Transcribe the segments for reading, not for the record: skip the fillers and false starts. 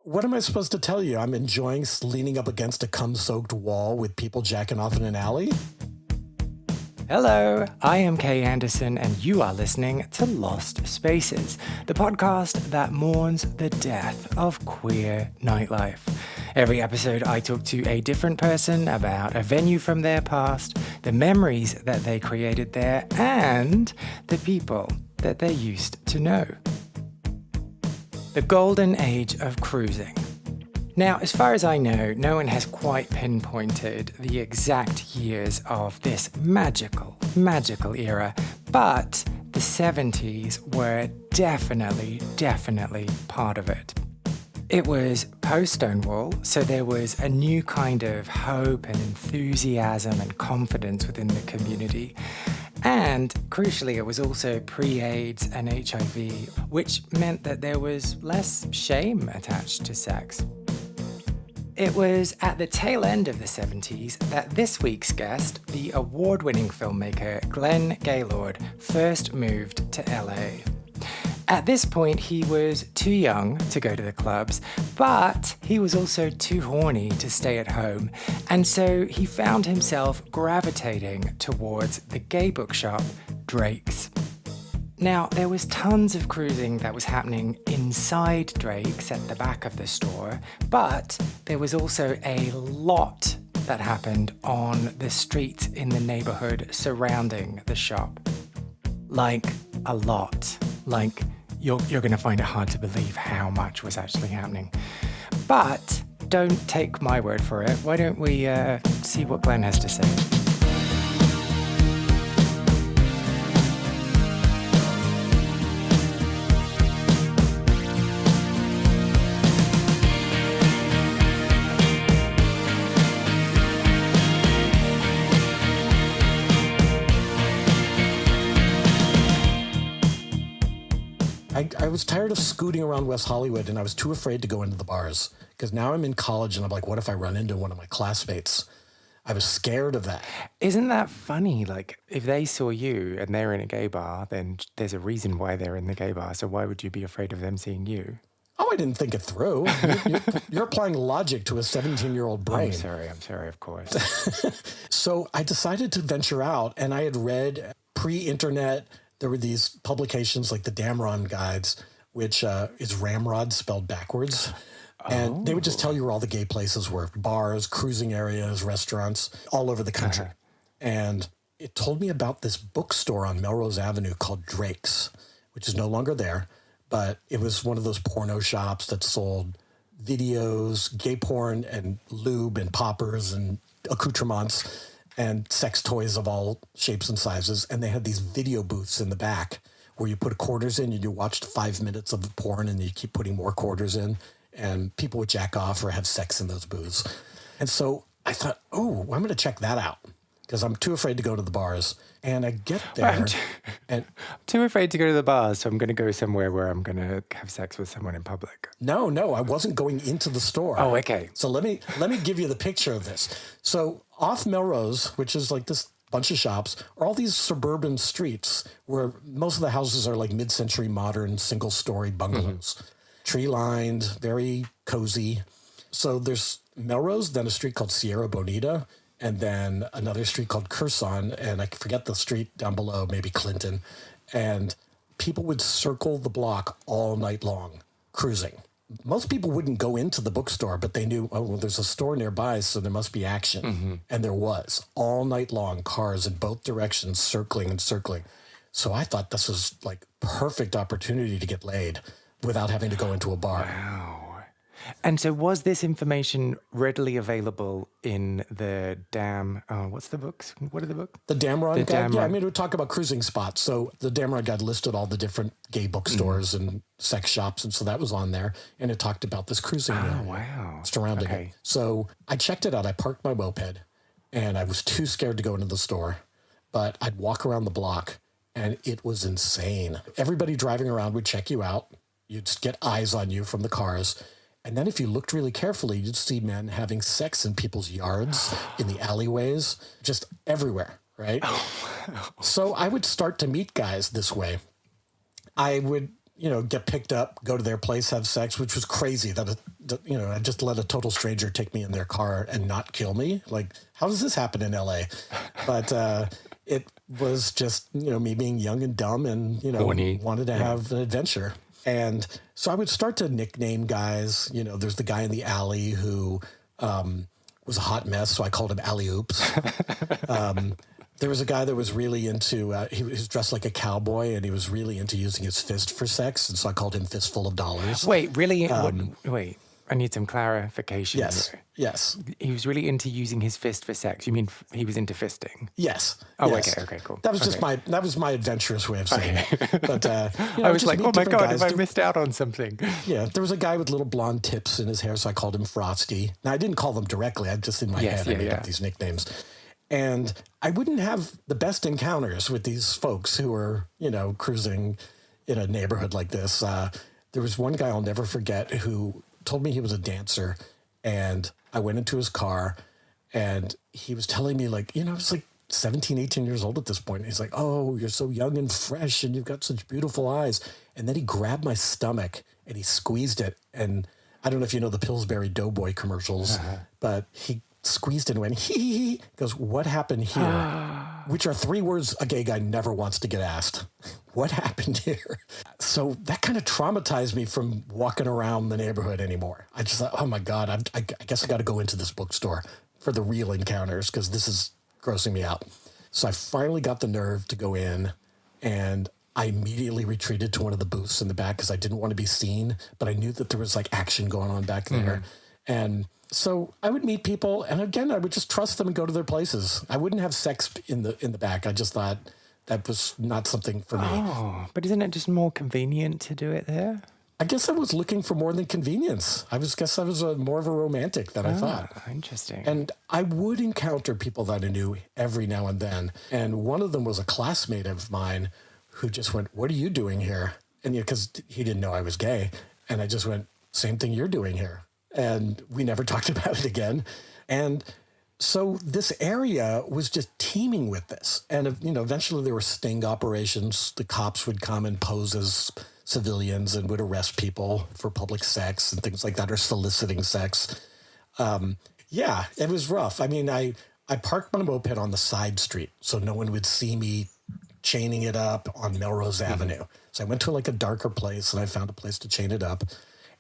What am I supposed to tell you? I'm enjoying leaning up against a cum-soaked wall with people jacking off in an alley? Hello, I am Kay Anderson, and you are listening to Lost Spaces, the podcast that mourns the death of queer nightlife. Every episode, I talk to a different person about a venue from their past, the memories that they created there, and the people that they used to know. The golden age of cruising. Now, as far as I know, no one has quite pinpointed the exact years of this magical era, but the 70s were definitely part of it. It was post-Stonewall, so there was a new kind of hope and enthusiasm and confidence within the community. And crucially, it was also pre-AIDS and HIV, which meant that there was less shame attached to sex. It was at the tail end of the 70s that this week's guest, the award-winning filmmaker Glenn Gaylord, first moved to LA. At this point, he was too young to go to the clubs, but he was also too horny to stay at home, and so he found himself gravitating towards the gay bookshop, Drake's. Now, there was tons of cruising that was happening inside Drake's at the back of the store, but there was also a lot that happened on the streets in the neighborhood surrounding the shop. Like, a lot. Like, you're going to find it hard to believe how much was actually happening. But don't take my word for it. Why don't we see what Glenn has to say? I was tired of scooting around West Hollywood, and I was too afraid to go into the bars because now I'm in college and I'm like, what if I run into one of my classmates? I was scared of that. Isn't that funny? Like, if they saw you and they're in a gay bar, then there's a reason why they're in the gay bar. So why would you be afraid of them seeing you? Oh, I didn't think it through. You're applying logic to a 17-year-old brain. I'm sorry, of course. So I decided to venture out, and I had read pre-internet. There were these publications like the Damron Guides, which is Ramrod spelled backwards. And they would just tell you where all the gay places were. Bars, cruising areas, restaurants, all over the country. And it told me about this bookstore on Melrose Avenue called Drake's, which is no longer there. But it was one of those porno shops that sold videos, gay porn, and lube, and poppers, and accoutrements, and sex toys of all shapes and sizes. And they had these video booths in the back where you put quarters in and you watched 5 minutes of the porn and you keep putting more quarters in, and people would jack off or have sex in those booths. And so I thought, oh, I'm going to check that out because I'm too afraid to go to the bars. And I get there. I'm too afraid to go to the bars, so I'm going to go somewhere where I'm going to have sex with someone in public. No, I wasn't going into the store. Oh, okay. So let me give you the picture of this. So off Melrose, which is like this bunch of shops, are all these suburban streets where most of the houses are like mid-century modern single-story bungalows. Tree-lined, very cozy. So there's Melrose, then a street called Sierra Bonita, and then another street called Curzon, and I forget the street down below, maybe Clinton. And people would circle the block all night long, cruising. Most people wouldn't go into the bookstore, but they knew, oh, well, there's a store nearby, so there must be action. Mm-hmm. And there was. All night long, cars in both directions, circling and circling. So I thought this was like perfect opportunity to get laid without having to go into a bar. Wow. And so was this information readily available in the what's the books? What are the books? The Damron Guide? Yeah, I mean, it would talk about cruising spots. So the Damron Guide listed all the different gay bookstores and sex shops, and so that was on there. And it talked about this cruising surrounding it. So I checked it out. I parked my moped, and I was too scared to go into the store. But I'd walk around the block, and it was insane. Everybody driving around would check you out. You'd just get eyes on you from the cars. And then if you looked really carefully, you'd see men having sex in people's yards, in the alleyways, just everywhere, right? So I would start to meet guys this way. I would get picked up, go to their place, have sex, which was crazy that I just let a total stranger take me in their car and not kill me. Like, how does this happen in LA? But it was just, me being young and dumb and, horny. Wanted to have an adventure. And so I would start to nickname guys. There's the guy in the alley who was a hot mess, so I called him Alley Oops. There was a guy that was really into, he was dressed like a cowboy, and he was really into using his fist for sex, and so I called him Fistful of Dollars. Wait, really? Wait, I need some clarification. Yes, here. yes. He was really into using his fist for sex. You mean he was into fisting? Yes. Oh, yes. Okay, cool. That was just my adventurous way of saying it. But I was like, oh my God, have I missed out on something? Yeah, there was a guy with little blonde tips in his hair, so I called him Frosty. Now, I didn't call them directly. I just in my head, I made up these nicknames. And I wouldn't have the best encounters with these folks who were, cruising in a neighborhood like this. There was one guy I'll never forget who told me he was a dancer, and I went into his car, and he was telling me, like, I was like 17, 18 years old at this point. He's like, oh, you're so young and fresh, and you've got such beautiful eyes. And then he grabbed my stomach, and he squeezed it. And I don't know if you know the Pillsbury Doughboy commercials, but he squeezed it and went, he goes, what happened here? Which are 3 words a gay guy never wants to get asked. What happened here? So that kind of traumatized me from walking around the neighborhood anymore. I just thought, oh my God, I guess I got to go into this bookstore for the real encounters, because this is grossing me out. So I finally got the nerve to go in, and I immediately retreated to one of the booths in the back because I didn't want to be seen, but I knew that there was like action going on back there. And so I would meet people, and again, I would just trust them and go to their places. I wouldn't have sex in the back. I just thought that was not something for me. Oh, but isn't it just more convenient to do it there? I guess I was looking for more than convenience. I was more of a romantic than I thought. Interesting. And I would encounter people that I knew every now and then. And one of them was a classmate of mine who just went, what are you doing here? And because he didn't know I was gay. And I just went, same thing you're doing here. And we never talked about it again. And so this area was just teeming with this. And, eventually there were sting operations. The cops would come and pose as civilians and would arrest people for public sex and things like that, or soliciting sex. It was rough. I mean, I parked my moped on the side street so no one would see me chaining it up on Melrose Avenue. So I went to like a darker place, and I found a place to chain it up.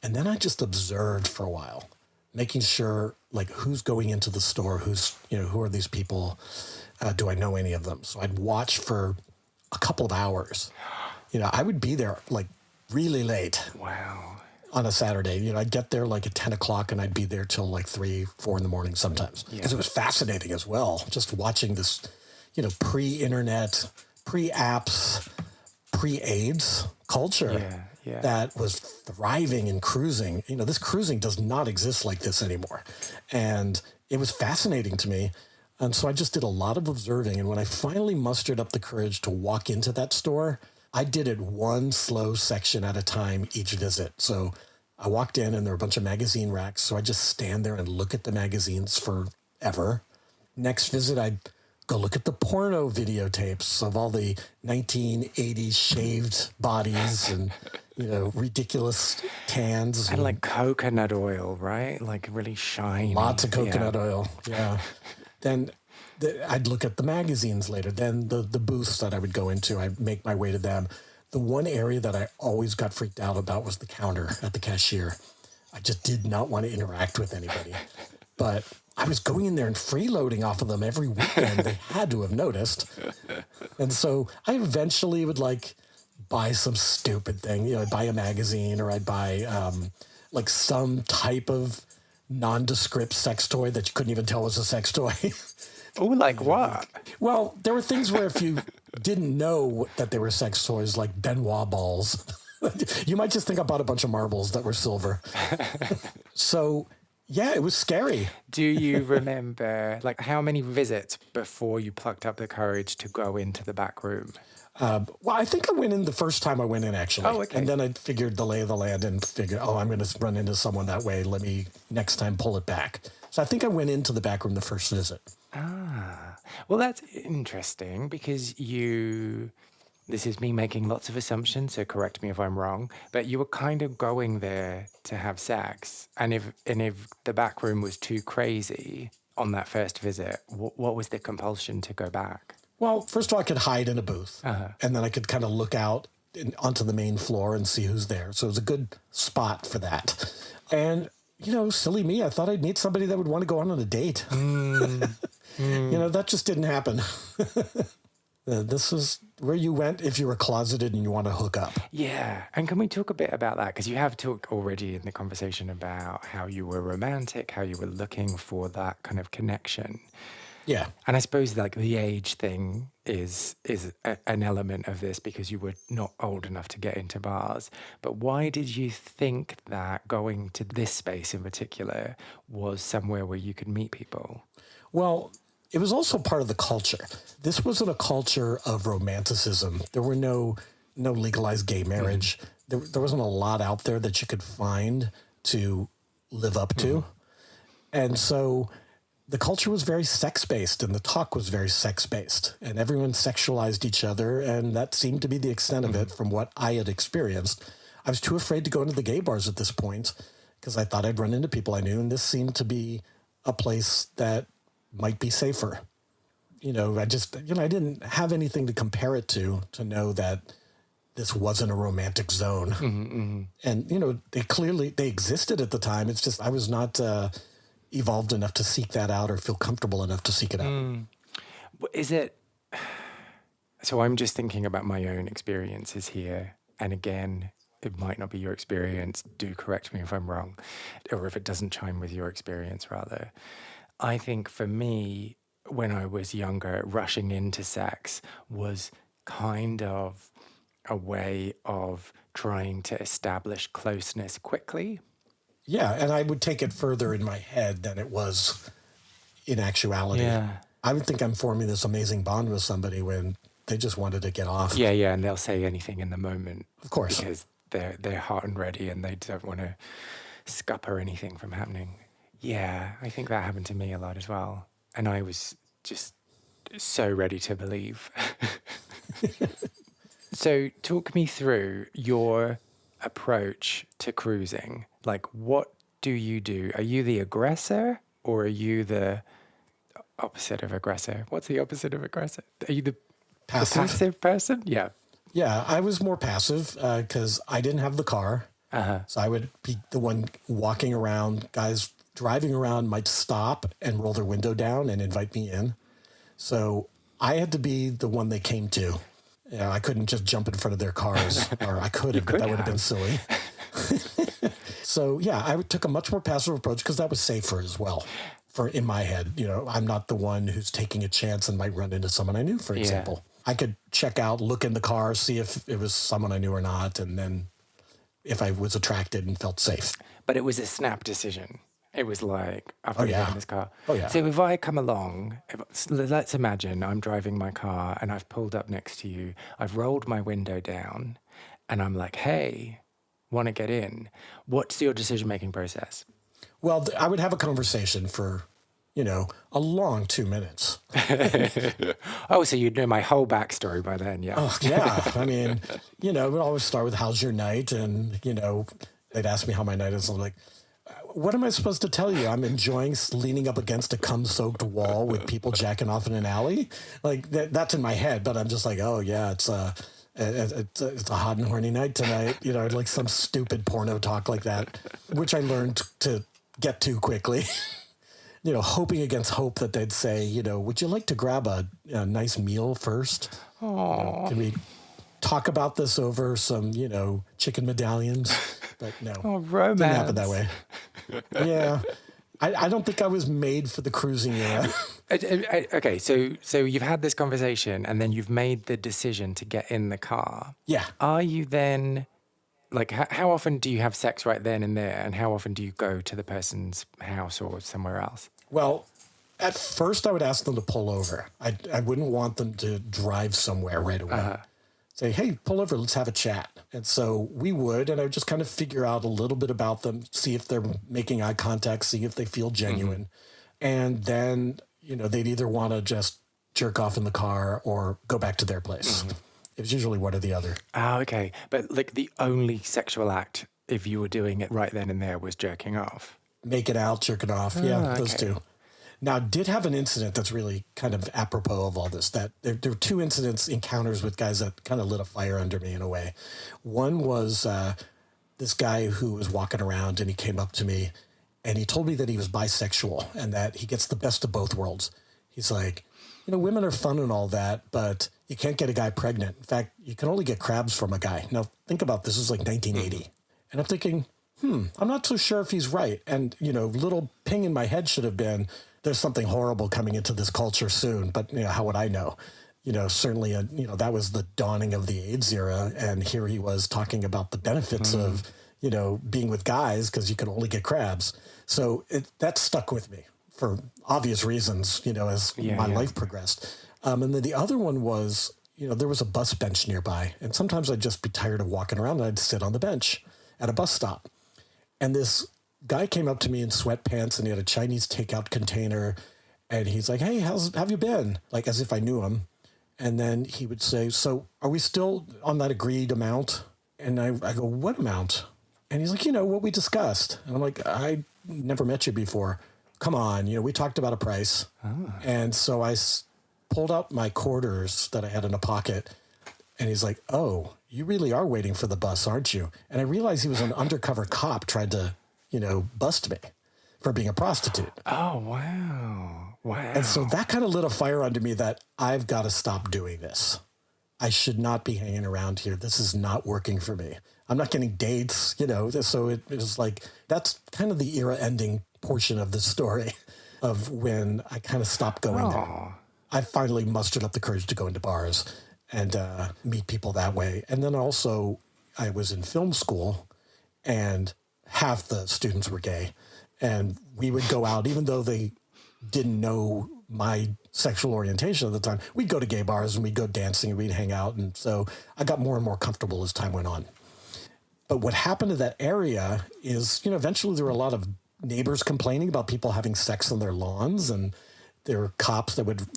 And then I just observed for a while, making sure, like, who's going into the store, who are these people? Do I know any of them? So I'd watch for a couple of hours. I would be there like really late. Wow. On a Saturday. I'd get there like at 10 o'clock, and I'd be there till like 3, 4 in the morning sometimes. Because it was fascinating as well, just watching this, pre-internet, pre-apps, pre-AIDS culture. That was thriving and cruising. This cruising does not exist like this anymore. And it was fascinating to me. And so I just did a lot of observing. And when I finally mustered up the courage to walk into that store, I did it one slow section at a time each visit. So I walked in, and there were a bunch of magazine racks. So I just stand there and look at the magazines forever. Next visit, I'd go look at the porno videotapes of all the 1980s shaved bodies and, ridiculous tans. And like coconut oil, right? Like really shiny. Lots of coconut oil, yeah. Then I'd look at the magazines later. Then the booths that I would go into, I'd make my way to them. The one area that I always got freaked out about was the counter at the cashier. I just did not want to interact with anybody. But I was going in there and freeloading off of them every weekend. They had to have noticed. And so I eventually would buy some stupid thing. I'd buy a magazine, or I'd buy some type of nondescript sex toy that you couldn't even tell was a sex toy. Oh, like what? Well, there were things where if you didn't know that they were sex toys, like Benoit balls, you might just think I bought a bunch of marbles that were silver. So, yeah, it was scary. Do you remember, how many visits before you plucked up the courage to go into the back room? Well, I think I went in the first time I went in, actually. Oh, okay. And then I figured the lay of the land and figured, I'm going to run into someone that way. Let me next time pull it back. So I think I went into the back room the first visit. Ah, well, that's interesting because you this is me making lots of assumptions, so correct me if I'm wrong, but you were kind of going there to have sex. And if the back room was too crazy on that first visit, what was the compulsion to go back? Well, first of all, I could hide in a booth, and then I could kind of look out onto the main floor and see who's there. So it was a good spot for that. And, silly me, I thought I'd meet somebody that would want to go on a date. That just didn't happen. This is where you went if you were closeted and you want to hook up. Yeah. And can we talk a bit about that? Because you have talked already in the conversation about how you were romantic, how you were looking for that kind of connection. Yeah. And I suppose like the age thing is an element of this because you were not old enough to get into bars. But why did you think that going to this space in particular was somewhere where you could meet people? Well, it was also part of the culture. This wasn't a culture of romanticism. There were no legalized gay marriage. There wasn't a lot out there that you could find to live up to. And so the culture was very sex-based and the talk was very sex-based and everyone sexualized each other. And that seemed to be the extent of it from what I had experienced. I was too afraid to go into the gay bars at this point because I thought I'd run into people I knew. And this seemed to be a place that might be safer. I didn't have anything to compare it to know that this wasn't a romantic zone. And, they existed at the time. It's just, I was not evolved enough to seek that out or feel comfortable enough to seek it out. Is it, so I'm just thinking about my own experiences here. And again, it might not be your experience. Do correct me if I'm wrong, or if it doesn't chime with your experience rather. I think for me, when I was younger, rushing into sex was kind of a way of trying to establish closeness quickly. Yeah, and I would take it further in my head than it was in actuality. Yeah. I would think I'm forming this amazing bond with somebody when they just wanted to get off. Yeah, and they'll say anything in the moment. Of course. Because they're hot and ready and they don't want to scupper anything from happening. Yeah, I think that happened to me a lot as well. And I was just so ready to believe. So talk me through your approach to cruising. Like, what do you do? Are you the aggressor or are you the opposite of aggressor? What's the opposite of aggressor? Are you the passive person? Yeah. Yeah, I was more passive because I didn't have the car. So I would be the one walking around. Guys driving around might stop and roll their window down and invite me in. So I had to be the one they came to. I couldn't just jump in front of their cars, or I could have, but that would have been silly. So yeah, I took a much more passive approach because that was safer as well. In my head, I'm not the one who's taking a chance and might run into someone I knew, for example. I could check out, look in the car, see if it was someone I knew or not, and then if I was attracted and felt safe. But it was a snap decision. It was like, I've got to get in this car. Oh, yeah. So if I come along, let's imagine I'm driving my car and I've pulled up next to you. I've rolled my window down and I'm like, hey, want to get in? What's your decision-making process? Well, I would have a conversation for, a long 2 minutes. Oh, so you'd know my whole backstory by then, yeah. Oh, yeah. I mean, we'd always start with, how's your night? And, they'd ask me how my night is. I'm like, what am I supposed to tell you? I'm enjoying leaning up against a cum-soaked wall with people jacking off in an alley. Like that's in my head, but I'm just like, oh yeah, it's a hot and horny night tonight. Like some stupid porno talk like that, which I learned to get to quickly. Hoping against hope that they'd say, would you like to grab a nice meal first? Can we talk about this over some, chicken medallions? But no, romance. Didn't happen that way. Yeah. I don't think I was made for the cruising era. Okay, so you've had this conversation and then you've made the decision to get in the car. Yeah. Are you then, like, how often do you have sex right then and there? And how often do you go to the person's house or somewhere else? Well, at first I would ask them to pull over. I wouldn't want them to drive somewhere right away. Say, hey, pull over, let's have a chat. And so we would, and I would just kind of figure out a little bit about them, see if they're making eye contact, see if they feel genuine. And then, they'd either want to just jerk off in the car or go back to their place. It was usually one or the other. Oh, okay. But like the only sexual act, if you were doing it right then and there, was jerking off. Making out, jerking off. Yeah, those okay. two. Now, I did have an incident that's really kind of apropos of all this. That there were two encounters with guys that kind of lit a fire under me in a way. One was this guy who was walking around and he came up to me and he told me that he was bisexual and that he gets the best of both worlds. He's like, women are fun and all that, but you can't get a guy pregnant. In fact, you can only get crabs from a guy. Now, think about this. This is like 1980. And I'm thinking, I'm not so sure if he's right. And, little ping in my head should have been, there's something horrible coming into this culture soon. But, how would I know? Certainly, that was the dawning of the AIDS era. And here he was talking about the benefits of, being with guys because you can only get crabs. So that stuck with me for obvious reasons, as my life progressed. And then the other one was, there was a bus bench nearby. And sometimes I'd just be tired of walking around and I'd sit on the bench at a bus stop. And this guy came up to me in sweatpants and he had a Chinese takeout container. And he's like, hey, have you been? Like as if I knew him. And then he would say, so are we still on that agreed amount? And I go, what amount? And he's like, what we discussed. And I'm like, I never met you before. Come on, we talked about a price. Oh. And so I pulled out my quarters that I had in a pocket. And he's like, oh, you really are waiting for the bus, aren't you? And I realized he was an undercover cop tried to, bust me for being a prostitute. Oh, wow. Wow. And so that kind of lit a fire under me that I've got to stop doing this. I should not be hanging around here. This is not working for me. I'm not getting dates, so it was like, that's kind of the era ending portion of the story of when I kind of stopped going there. I finally mustered up the courage to go into bars and meet people that way. And then also I was in film school and half the students were gay. And we would go out, even though they didn't know my sexual orientation at the time, we'd go to gay bars and we'd go dancing and we'd hang out. And so I got more and more comfortable as time went on. But what happened to that area is, eventually there were a lot of neighbors complaining about people having sex on their lawns, and there were cops that would,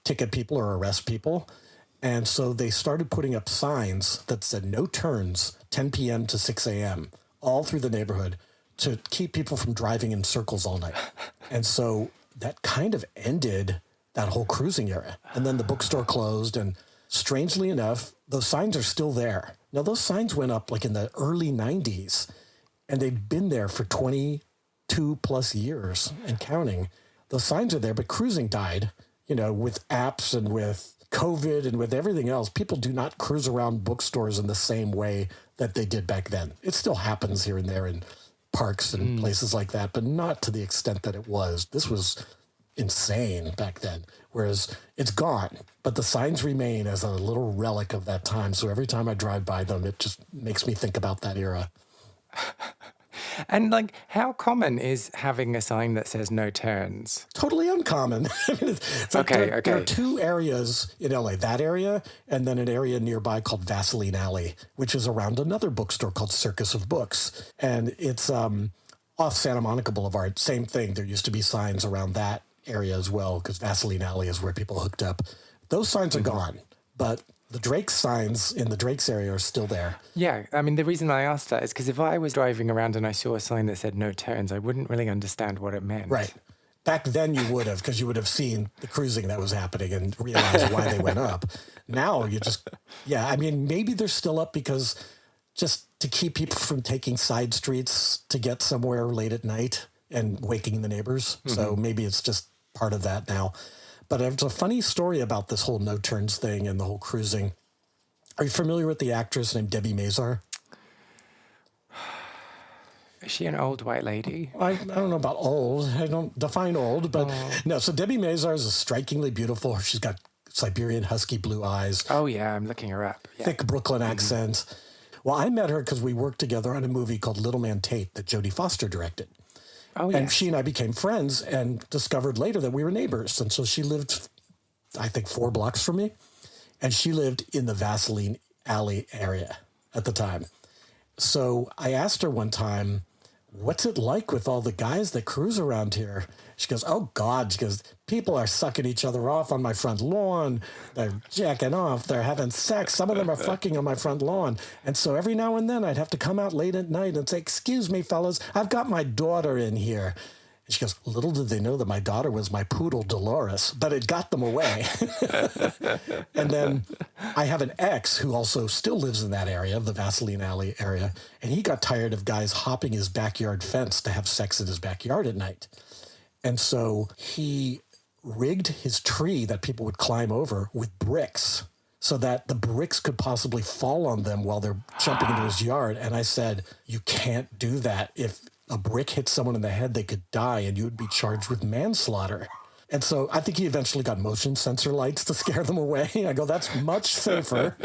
ticket people or arrest people. And so they started putting up signs that said no turns, 10 p.m. to 6 a.m., all through the neighborhood to keep people from driving in circles all night. And so that kind of ended that whole cruising era. And then the bookstore closed, and strangely enough, those signs are still there. Now, those signs went up like in the early 90s, and they've been there for 22 plus years and counting. Those signs are there, but cruising died, with apps and with COVID and with everything else. People do not cruise around bookstores in the same way that they did back then. It still happens here and there in parks and places like that, but not to the extent that it was. This was insane back then, whereas it's gone, but the signs remain as a little relic of that time. So every time I drive by them, it just makes me think about that era. And like, how common is having a sign that says no turns? Totally uncommon. It's like there are two areas in LA, that area, and then an area nearby called Vaseline Alley, which is around another bookstore called Circus of Books. And it's off Santa Monica Boulevard. Same thing. There used to be signs around that area as well, because Vaseline Alley is where people hooked up. Those signs are gone, but the Drake's signs in the Drake's area are still there. Yeah, I mean, the reason I asked that is because if I was driving around and I saw a sign that said no turns, I wouldn't really understand what it meant. Right. Back then you would have, because you would have seen the cruising that was happening and realized why they went up. Now you just, maybe they're still up because just to keep people from taking side streets to get somewhere late at night and waking the neighbors. Mm-hmm. So maybe it's just part of that now. But it's a funny story about this whole no turns thing and the whole cruising. Are you familiar with the actress named Debbie Mazar? Is she an old white lady? I don't know about old. I don't define old, but no. So Debbie Mazar is strikingly beautiful. She's got Siberian husky blue eyes. Oh, yeah. I'm looking her up. Yeah. Thick Brooklyn accent. Well, I met her because we worked together on a movie called Little Man Tate that Jodie Foster directed. Oh, yes. And she and I became friends and discovered later that we were neighbors. And so she lived, I think, 4 blocks from me. And she lived in the Vaseline Alley area at the time. So I asked her one time, what's it like with all the guys that cruise around here? She goes, oh, God. She goes, people are sucking each other off on my front lawn. They're jacking off. They're having sex. Some of them are fucking on my front lawn. And so every now and then I'd have to come out late at night and say, excuse me, fellas, I've got my daughter in here. And she goes, little did they know that my daughter was my poodle, Dolores, but it got them away. And then I have an ex who also still lives in that area, the Vaseline Alley area, and he got tired of guys hopping his backyard fence to have sex in his backyard at night. And so he rigged his tree that people would climb over with bricks so that the bricks could possibly fall on them while they're jumping into his yard. And I said, you can't do that. If a brick hit someone in the head, they could die and you would be charged with manslaughter. And so I think he eventually got motion sensor lights to scare them away. I go, that's much safer.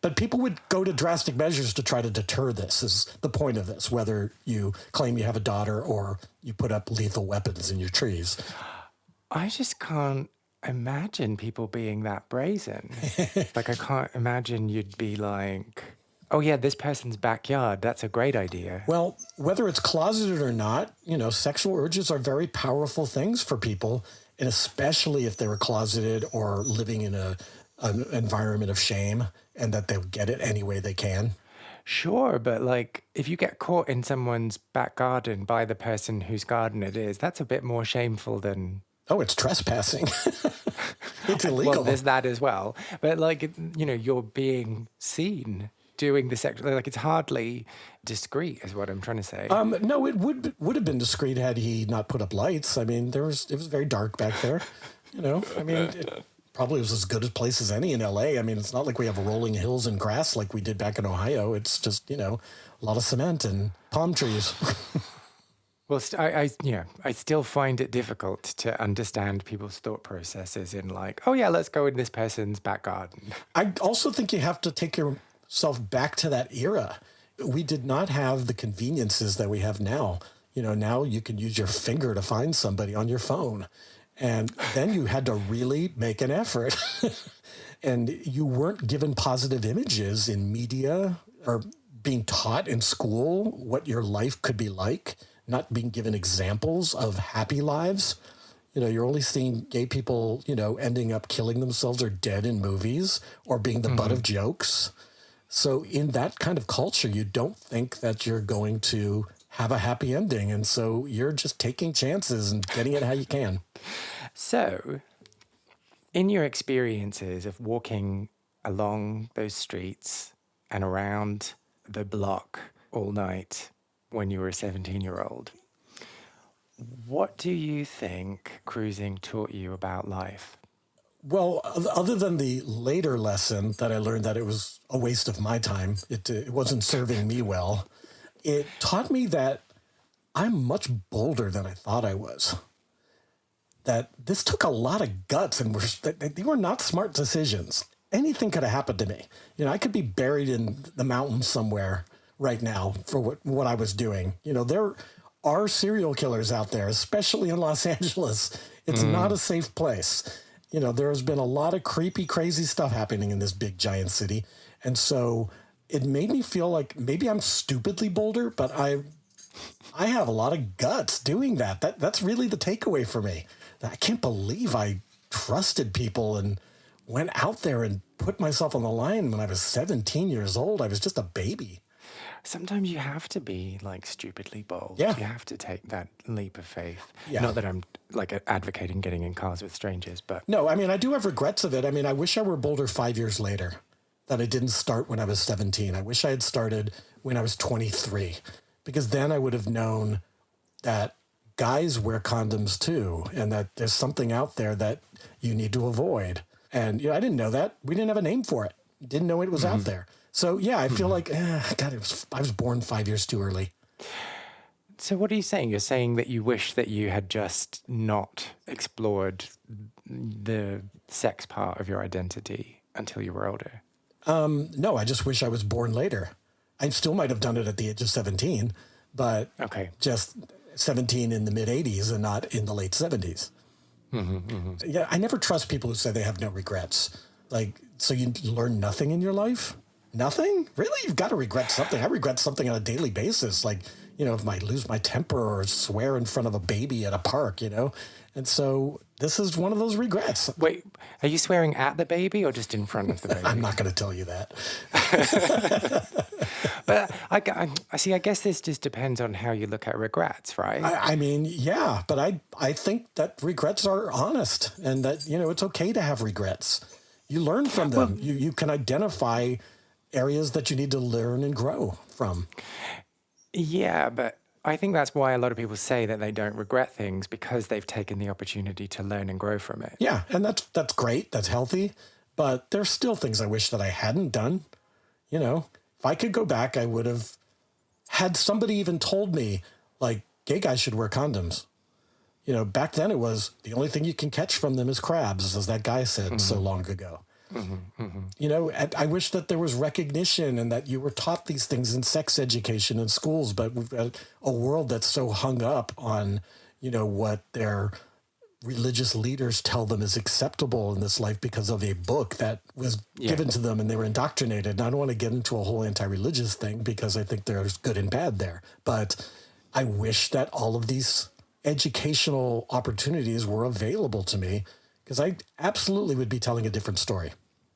But people would go to drastic measures to try to deter this, is the point of this, whether you claim you have a daughter or you put up lethal weapons in your trees. I just can't imagine people being that brazen. Like, I can't imagine you'd be like, oh, yeah, this person's backyard. That's a great idea. Well, whether it's closeted or not, sexual urges are very powerful things for people, and especially if they were closeted or living in an environment of shame and that they'll get it any way they can. Sure, but like if you get caught in someone's back garden by the person whose garden it is, that's a bit more shameful than... Oh, it's trespassing. It's illegal. Well, there's that as well. But like, you're being seen doing the sex, like it's hardly discreet is what I'm trying to say. No, it would have been discreet had he not put up lights. I mean, it was very dark back there. It probably was as good a place as any in LA. I mean, it's not like we have rolling hills and grass like we did back in Ohio. It's just, a lot of cement and palm trees. Well, I still find it difficult to understand people's thought processes in like, oh yeah, let's go in this person's back garden. I also think you have to take yourself back to that era. We did not have the conveniences that we have now. Now you can use your finger to find somebody on your phone. And then you had to really make an effort. And you weren't given positive images in media or being taught in school what your life could be like, not being given examples of happy lives. You're only seeing gay people, ending up killing themselves or dead in movies or being the butt of jokes. So in that kind of culture, you don't think that you're going to have a happy ending. And so you're just taking chances and getting it how you can. So in your experiences of walking along those streets and around the block all night when you were a 17-year-old, what do you think cruising taught you about life? Well, other than the later lesson that I learned that it was a waste of my time, it wasn't serving me well, it taught me that I'm much bolder than I thought I was. That this took a lot of guts and they were not smart decisions. Anything could have happened to me. I could be buried in the mountains somewhere right now for what I was doing. There are serial killers out there, especially in Los Angeles. It's not a safe place. There has been a lot of creepy, crazy stuff happening in this big, giant city. And so it made me feel like maybe I'm stupidly bolder, but I have a lot of guts doing that. That's really the takeaway for me. I can't believe I trusted people and went out there and put myself on the line when I was 17 years old. I was just a baby. Sometimes you have to be like stupidly bold. Yeah. You have to take that leap of faith. Yeah. Not that I'm like advocating getting in cars with strangers, but... No, I do have regrets of it. I wish I were bolder 5 years later, that I didn't start when I was 17. I wish I had started when I was 23, because then I would have known that guys wear condoms too, and that there's something out there that you need to avoid. And I didn't know that. We didn't have a name for it. Didn't know it was out there. So yeah, I feel like, God, I was born 5 years too early. So what are you saying? You're saying that you wish that you had just not explored the sex part of your identity until you were older? No, I just wish I was born later. I still might have done it at the age of 17, but just 17 in the mid-'80s and not in the late 70s. Yeah, I never trust people who say they have no regrets. Like, so you learn nothing in your life? Nothing? Really? You've got to regret something. I regret something on a daily basis. Like, if I lose my temper or swear in front of a baby at a park, And so this is one of those regrets. Wait, are you swearing at the baby or just in front of the baby? I'm not going to tell you that. But I see, I guess this just depends on how you look at regrets, right? I mean, yeah, but I think that regrets are honest and that, it's okay to have regrets. You learn from them. Well, you can identify areas that you need to learn and grow from. Yeah, but I think that's why a lot of people say that they don't regret things, because they've taken the opportunity to learn and grow from it. Yeah, and that's great. That's healthy. But there's still things I wish that I hadn't done. If I could go back, I would have had somebody even told me, like, gay guys should wear condoms. Back then it was the only thing you can catch from them is crabs, as that guy said so long ago. I wish that there was recognition and that you were taught these things in sex education in schools, but we've got a world that's so hung up on, what their religious leaders tell them is acceptable in this life because of a book that was given to them and they were indoctrinated. And I don't want to get into a whole anti-religious thing because I think there's good and bad there. But I wish that all of these educational opportunities were available to me, because I absolutely would be telling a different story.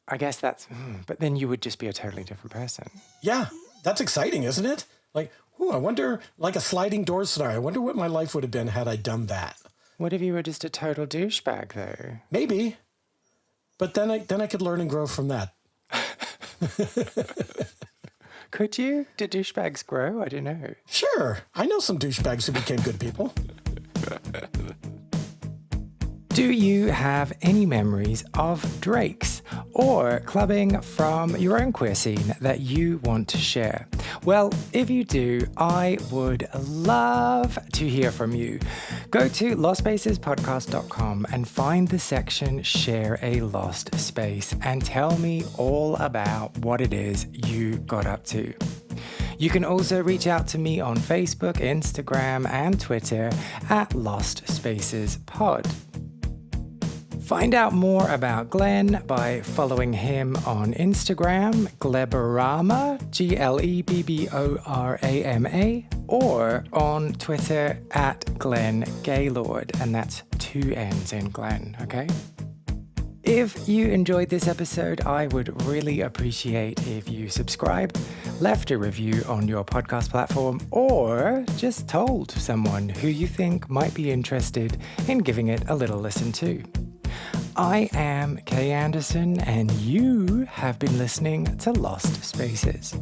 I guess but then you would just be a totally different person. Yeah, that's exciting, isn't it? Like, I wonder, like a sliding door scenario, I wonder what my life would have been had I done that. What if you were just a total douchebag, though? Maybe. But then I could learn and grow from that. Could you? Do douchebags grow? I don't know. Sure. I know some douchebags who became good people. Do you have any memories of drakes or clubbing from your own queer scene that you want to share? Well, if you do, I would love to hear from you. Go to lostspacesPodcast.com and find the section Share a Lost Space and tell me all about what it is you got up to. You can also reach out to me on Facebook, Instagram, and Twitter at Lost Spaces Pod. Find out more about Glenn by following him on Instagram, Gleborama, Glebborama, or on Twitter at Glenn Gaylord, and that's 2 N's in Glenn, okay? If you enjoyed this episode, I would really appreciate if you subscribed, left a review on your podcast platform, or just told someone who you think might be interested in giving it a little listen too. I am Kay Anderson, and you have been listening to Lost Spaces.